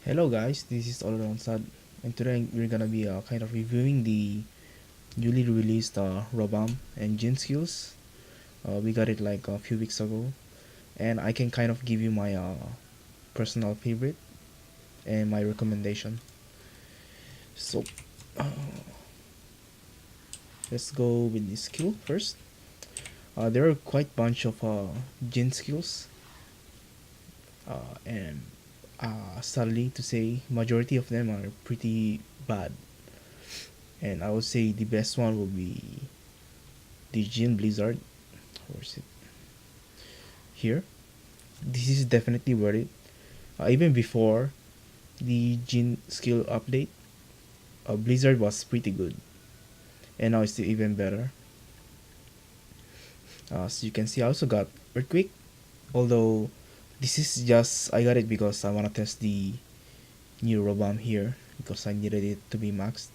Hello guys, this is All Around Sad, and today we're gonna be kind of reviewing the newly released Rabam and Jin skills. We got it like a few weeks ago, and I can kind of give you my personal favorite and my recommendation. So uh, let's go with the skill first. There are quite bunch of Jin skills, and sadly to say, majority of them are pretty bad. And I would say the best one will be the Jin Blizzard. Where is it? Here. This is definitely worth it. Even before the Jin skill update, Blizzard was pretty good, and now it's even better. So you can see, I also got Earthquake, although this is just I got it because I wanna test the new Robam here because I needed it to be maxed,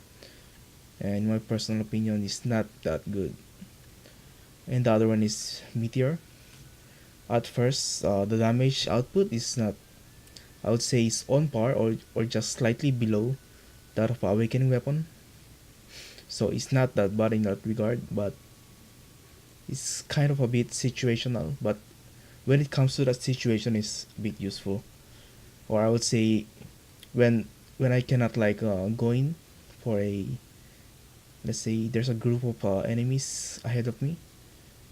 and in my personal opinion, it's not that good. And the other one is Meteor. At first, the damage output is not, I would say, it's on par or just slightly below that of Awakening Weapon. So it's not that bad in that regard, but it's kind of a bit situational. But when it comes to that situation, it's a bit useful. Or I would say when I cannot like go in for a, let's say there's a group of enemies ahead of me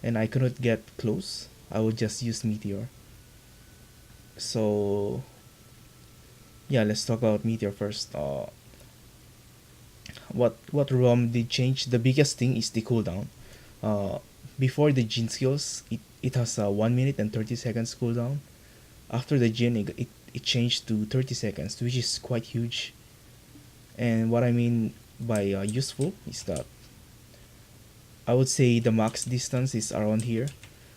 and I cannot get close, I would just use Meteor. So yeah, let's talk about Meteor first. What ROM did change? The biggest thing is the cooldown. Uh, Before the Jin skills, it has a 1 minute and 30 seconds cooldown. After the Jin, it changed to 30 seconds, which is quite huge. And what I mean by useful is that I would say the max distance is around here.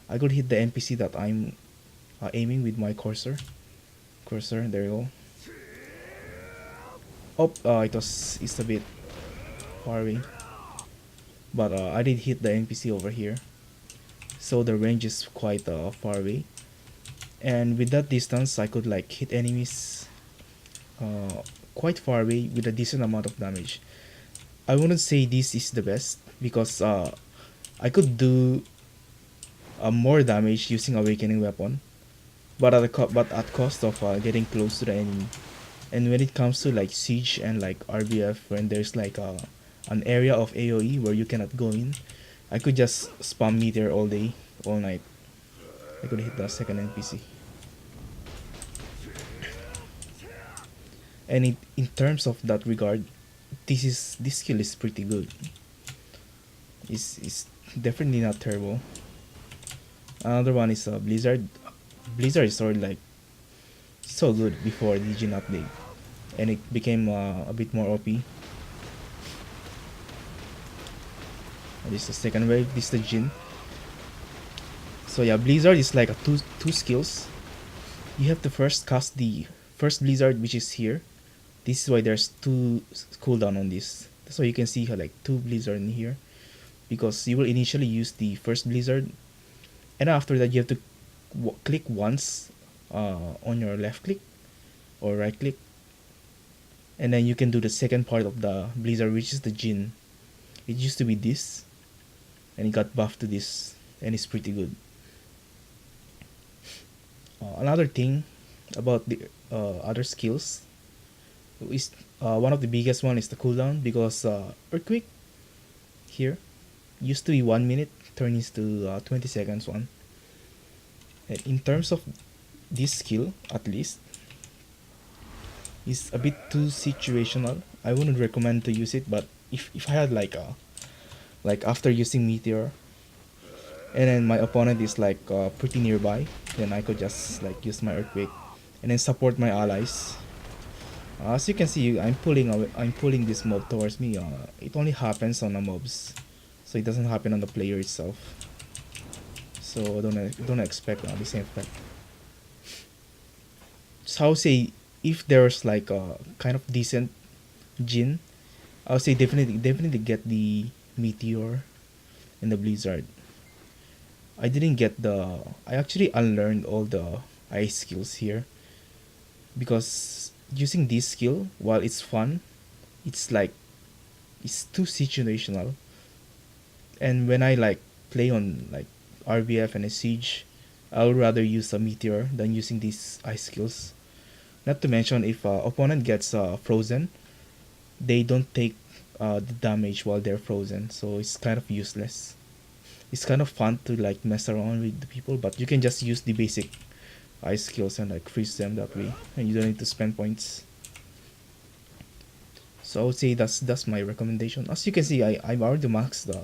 I could hit the NPC that I'm aiming with my cursor. There you go. Oh, it's a bit far away, but I did hit the NPC over here, so the range is quite far away. And with that distance, I could like hit enemies uh, quite far away with a decent amount of damage. I wouldn't say this is the best because I could do more damage using Awakening Weapon, but but at cost of getting close to the enemy. And when it comes to like siege and like RBF, when there's like an area of AoE where you cannot go in, I could just spam meteor all day, all night. I could hit the second NPC. And in terms of that regard, this skill is pretty good. It's definitely not terrible. Another one is Blizzard. Blizzard is already like so good before the Jin update, and it became a bit more OP. This is the second wave. This is the Jin. So yeah, Blizzard is like a two skills. You have to first cast the first Blizzard, which is here. This is why there's two cooldown on this. That's why you can see like two Blizzard in here, because you will initially use the first Blizzard, and after that you have to click once on your left click or right click, and then you can do the second part of the Blizzard, which is the Jin. It used to be this, and it got buffed to this, and it's pretty good. Another thing about the other skills is one of the biggest one is the cooldown, because Earthquake here used to be 1 minute, turns into 20 seconds one. And in terms of this skill, at least, is a bit too situational. I wouldn't recommend to use it, but if I had like after using Meteor, and then my opponent is like pretty nearby, then I could just like use my Earthquake and then support my allies. As you can see, I'm pulling this mob towards me. It only happens on the mobs, so it doesn't happen on the player itself. So don't expect the same effect. So I would say if there's like a kind of decent Jin, I would say definitely get the Meteor and the Blizzard. I didn't get the. I actually unlearned all the ice skills here, because using this skill, while it's fun, it's like it's too situational. And when I like play on like RBF and a siege, I would rather use a meteor than using these ice skills. Not to mention, if opponent gets frozen, they don't take the damage while they're frozen, so it's kind of useless. It's kind of fun to like mess around with the people, but you can just use the basic ice skills and like freeze them that way, and you don't need to spend points. So I would say that's my recommendation. As you can see, I've already maxed the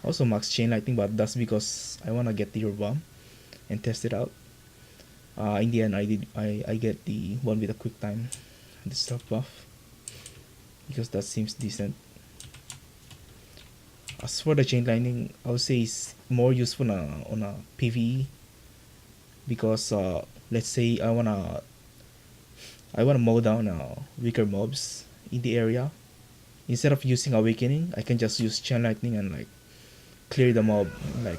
also max chain lightning, but that's because I wanna get the bomb and test it out. In the end, I get the one with a quick time, the stealth buff, because that seems decent. As for the chain lightning, I would say it's more useful on a PVE, because let's say I wanna mow down weaker mobs in the area. Instead of using awakening, I can just use chain lightning and like clear the mob like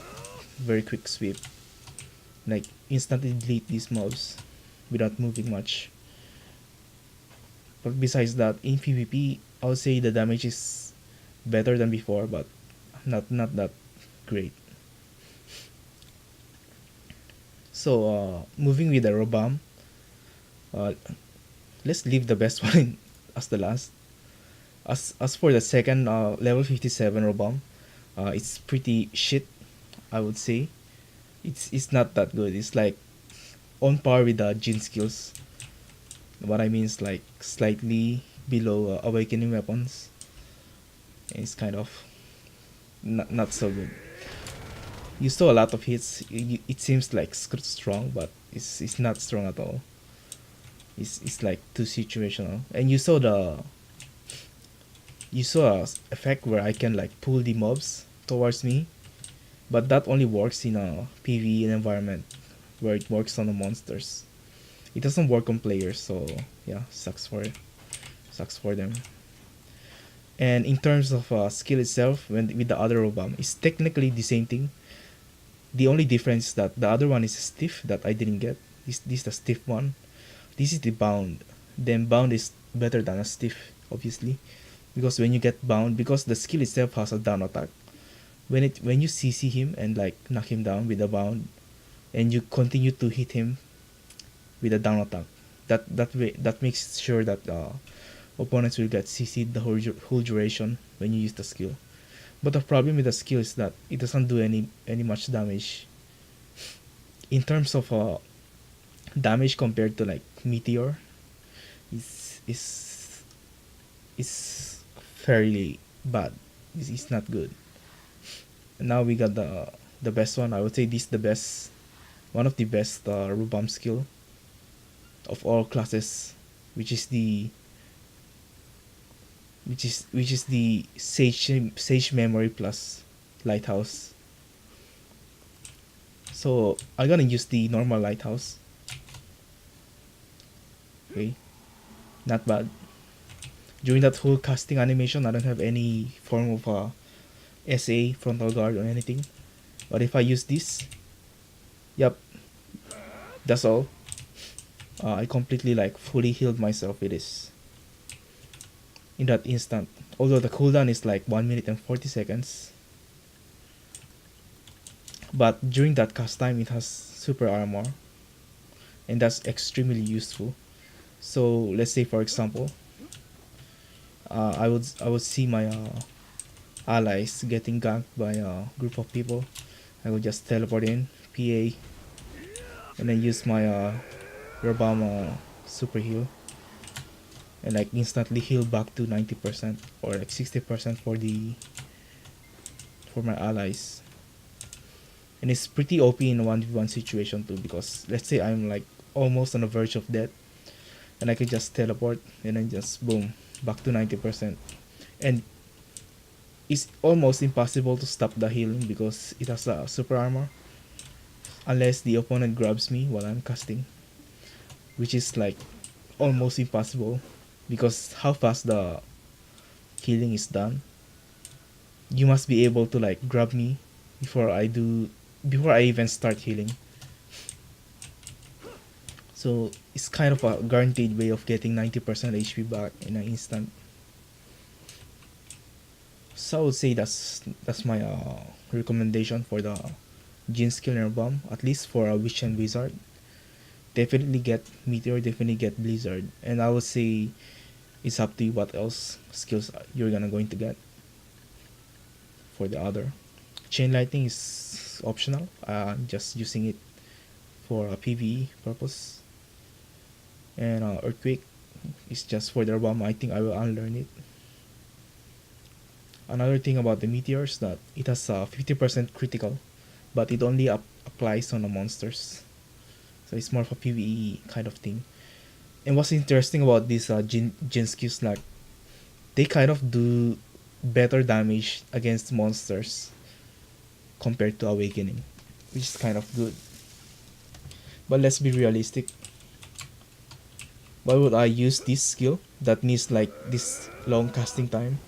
very quick sweep, like instantly delete these mobs without moving much. But besides that, in PvP, I would say the damage is better than before, but not that great. So moving with the Robam, uh, let's leave the best one as the last. As for the second level 57 Robam, it's pretty shit, I would say. It's not that good. It's like on par with the Jin skills. What I mean is like slightly below awakening weapons. It's kind of not so good. You saw a lot of hits. It seems like strong, but it's not strong at all. It's like too situational. And you saw a effect where I can like pull the mobs towards me, but that only works in a PvE environment where it works on the monsters. It doesn't work on players, so yeah, sucks for them. And in terms of skill itself, when with the other Robam, it's technically the same thing. The only difference is that the other one is stiff that I didn't get. This is the stiff one. This is the bound. Then bound is better than a stiff, obviously, because when you get bound, because the skill itself has a down attack. When you CC him and like knock him down with a bound, and you continue to hit him with a down attack, that makes sure that opponents will get CC'd the whole duration when you use the skill. But the problem with the skill is that it doesn't do any much damage. In terms of damage compared to like Meteor, is is fairly bad. It's not good. And now we got the best one. I would say this is the best, one of the best Rubam skill of all classes, which is the Sage Memory plus Lighthouse. So I'm gonna use the normal Lighthouse. Okay, not bad. During that whole casting animation, I don't have any form of SA, frontal guard, or anything. But if I use this, yep, that's all. I completely like fully healed myself with this in that instant. Although the cooldown is like 1 minute and 40 seconds. But during that cast time, it has super armor. And that's extremely useful. So let's say, for example, I would see my allies getting ganked by a group of people. I would just teleport in, PA, and then use my Rabam super heal, and like instantly heal back to 90% or like 60% for my allies. And it's pretty OP in a 1v1 situation too, because let's say I'm like almost on the verge of death, and I can just teleport and then just boom, back to 90%. And it's almost impossible to stop the healing because it has a super armor, unless the opponent grabs me while I'm casting, which is like almost impossible because how fast the healing is done. You must be able to like grab me before I even start healing. So it's kind of a guaranteed way of getting 90% HP back in an instant. So I would say that's my recommendation for the Jin skill and bomb, at least for a witch and wizard. Definitely get meteor, definitely get blizzard, and I would say it's up to you what else skills you're gonna going to get for the other. Chain lightning is optional. Just using it for a PvE purpose, and earthquake is just for the bomb. I think I will unlearn it. Another thing about the meteors that it has a 50% critical, but it only applies on the monsters. So it's more of a PvE kind of thing. And what's interesting about these Jin skills, like they kind of do better damage against monsters compared to Awakening, which is kind of good. But let's be realistic. Why would I use this skill that needs like this long casting time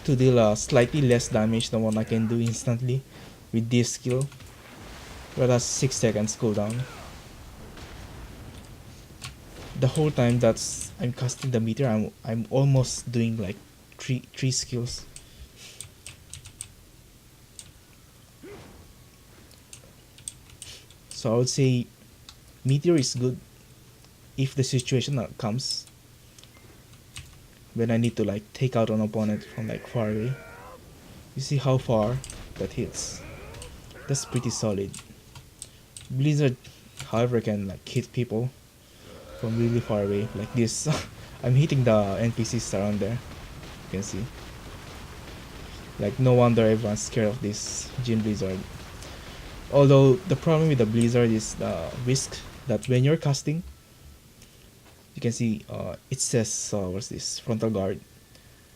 to deal slightly less damage than what I can do instantly with this skill, where that's 6 seconds cooldown? The whole time that's I'm casting the meter, I'm almost doing like three skills. So I would say meteor is good if the situation comes when I need to like take out an opponent from like far away. You see how far that hits. That's pretty solid. Blizzard, however, can like hit people from really far away like this. I'm hitting the NPCs around there. You can see. Like no wonder everyone's scared of this Jin Blizzard. Although the problem with the Blizzard is the risk that when you're casting, you can see it says what's this, frontal guard,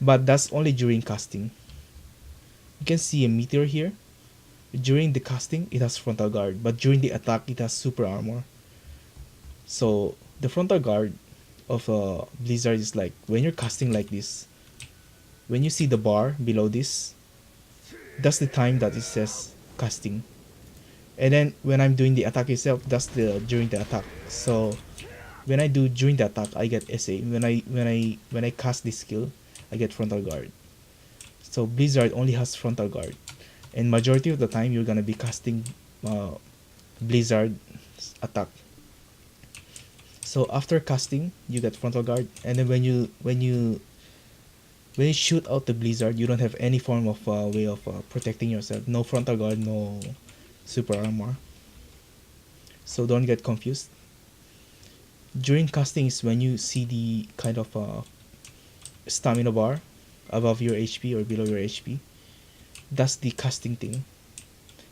but that's only during casting. You can see a meteor here. During the casting it has frontal guard, but during the attack it has super armor. So the frontal guard of Blizzard is like when you're casting like this, when you see the bar below this, that's the time that it says casting. And then when I'm doing the attack itself, that's the during the attack. So when I do during the attack, I get SA. When I cast this skill, I get frontal guard. So Blizzard only has frontal guard, and majority of the time you're gonna be casting Blizzard attack. So after casting, you get frontal guard, and then when you shoot out the Blizzard, you don't have any form of way of protecting yourself. No frontal guard, no super armor. So don't get confused. During casting is when you see the kind of stamina bar above your HP or below your HP. That's the casting thing.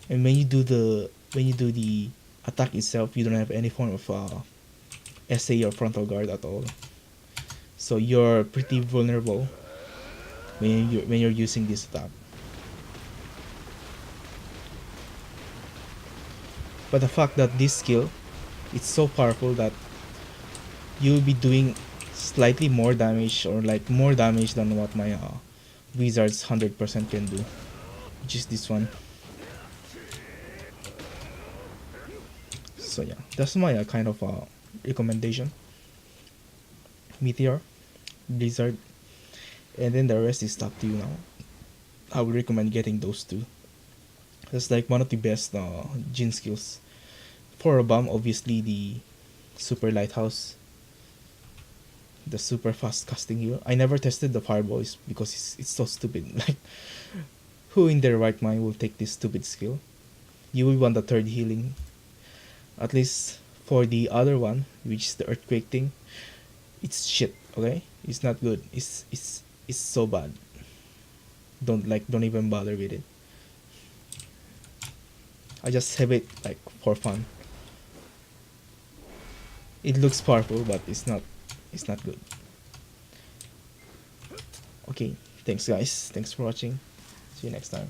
And when you do the attack itself, you don't have any form of SA or frontal guard at all. So you're pretty vulnerable when you're using this attack. But the fact that this skill, it's so powerful that you'll be doing slightly more damage, or like more damage than what my Wizard's 100% can do, which is this one. So yeah, that's my kind of recommendation. Meteor, Blizzard, and then the rest is up to you now. I would recommend getting those two. That's like one of the best Jin skills. For Rabam, obviously the Super Lighthouse, the super fast casting heal. I never tested the Fireballs because it's so stupid. Like, who in their right mind will take this stupid skill? You will want the third healing. At least for the other one, which is the Earthquake thing, it's shit. Okay, it's not good. It's so bad. Don't even bother with it. I just have it like for fun. It looks powerful, but it's not good. Okay, thanks guys. Thanks for watching. See you next time.